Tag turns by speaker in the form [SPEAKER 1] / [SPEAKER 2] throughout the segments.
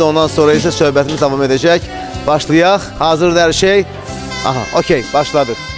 [SPEAKER 1] mahnısı, ondan sonra isə söhbətimiz davam edəcək. Başlayaq. Hazırdır hər şey. Aha, okey, başladıq.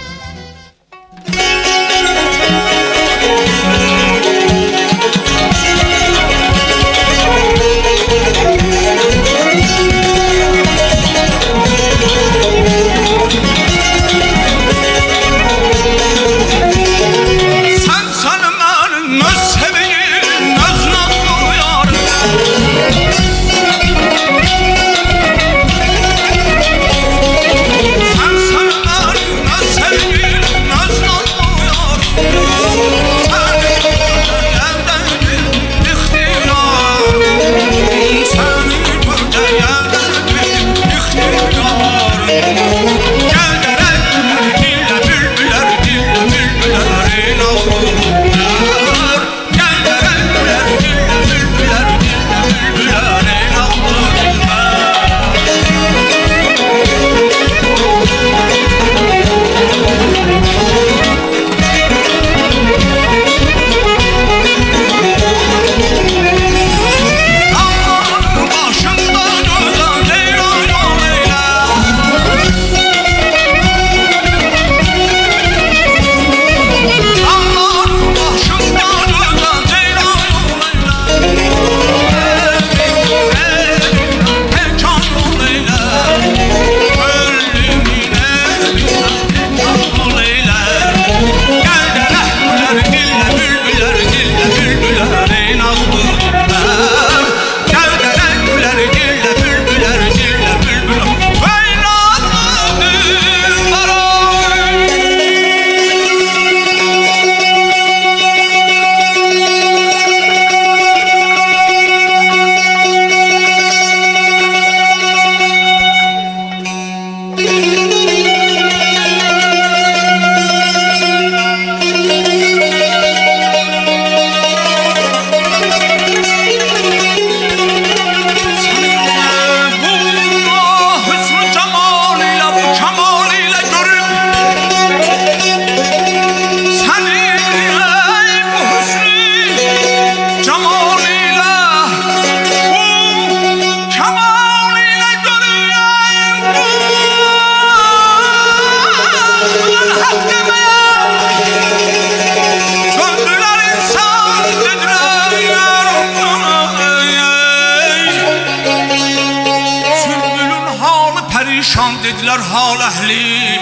[SPEAKER 2] Dediler hal ehli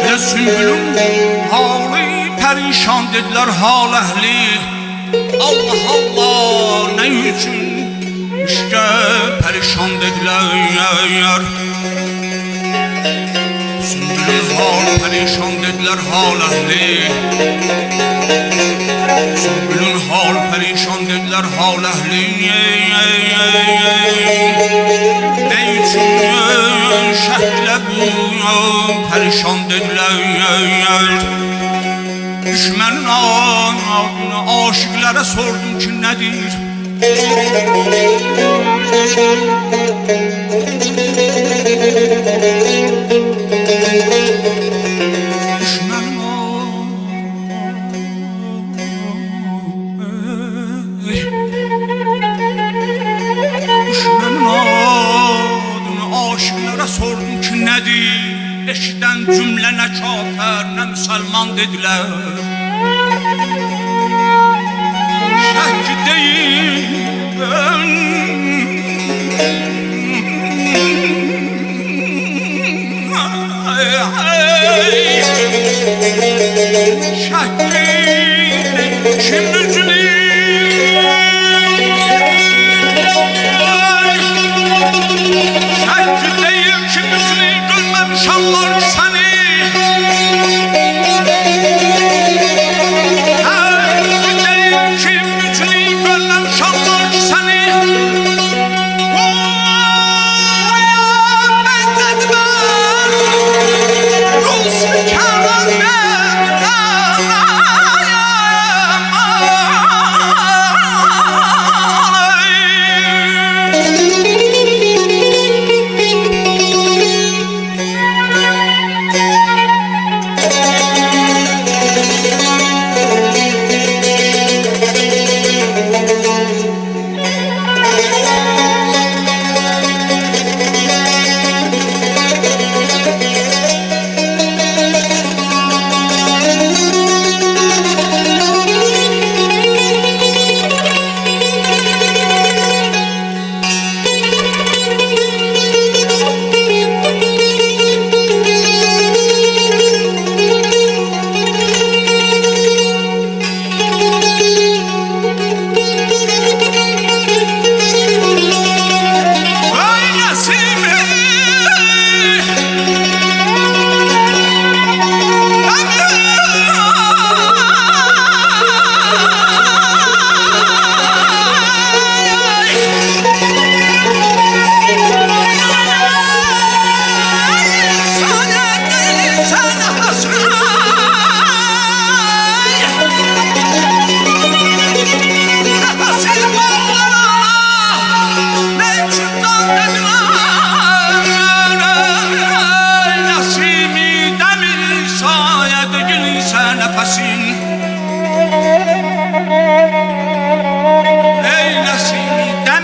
[SPEAKER 2] ve sümbülün hali perişan dediler hal ehli. Allah Allah ne için işte perişan dediler. Sümbülün hali perişan dediler hal ehli. Sümbülün hali perişan dediler hal ehli. Ne için şehtle bu perişan dediler. Düşmenin adını aşıklara sordum ki nedir? Düşmenin adını aşıklara sordum ki nedir? Eşiden cümle ne kafir ne Müslüman dediler. Şek değil şek değil kim üzülür? Şek değil kim üzülür? Görmemiş Allah seni.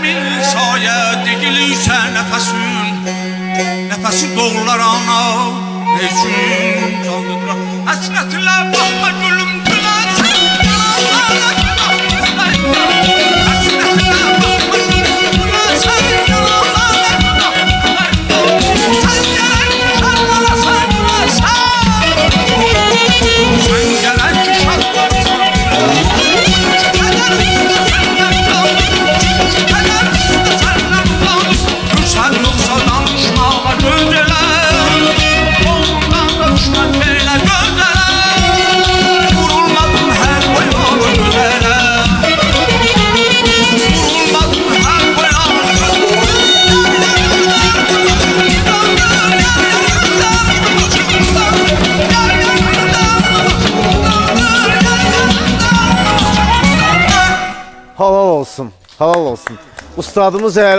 [SPEAKER 2] Həmin sayə digilirsə nəfəsin, nəfəsi doğular ana, ne üçün canlıdırar? Həsrətlə baxma gülüm güləsən, həsrətlə baxma gülüm güləsən, sən gələn ki şadlarsan, sen yoksa danışmağa gözler, ondan da düşmez böyle gözler. Vurulmadım her boyalı gözele, vurulmadım her boyalı
[SPEAKER 1] Halal olsun, halal olsun. Ustadımız eğer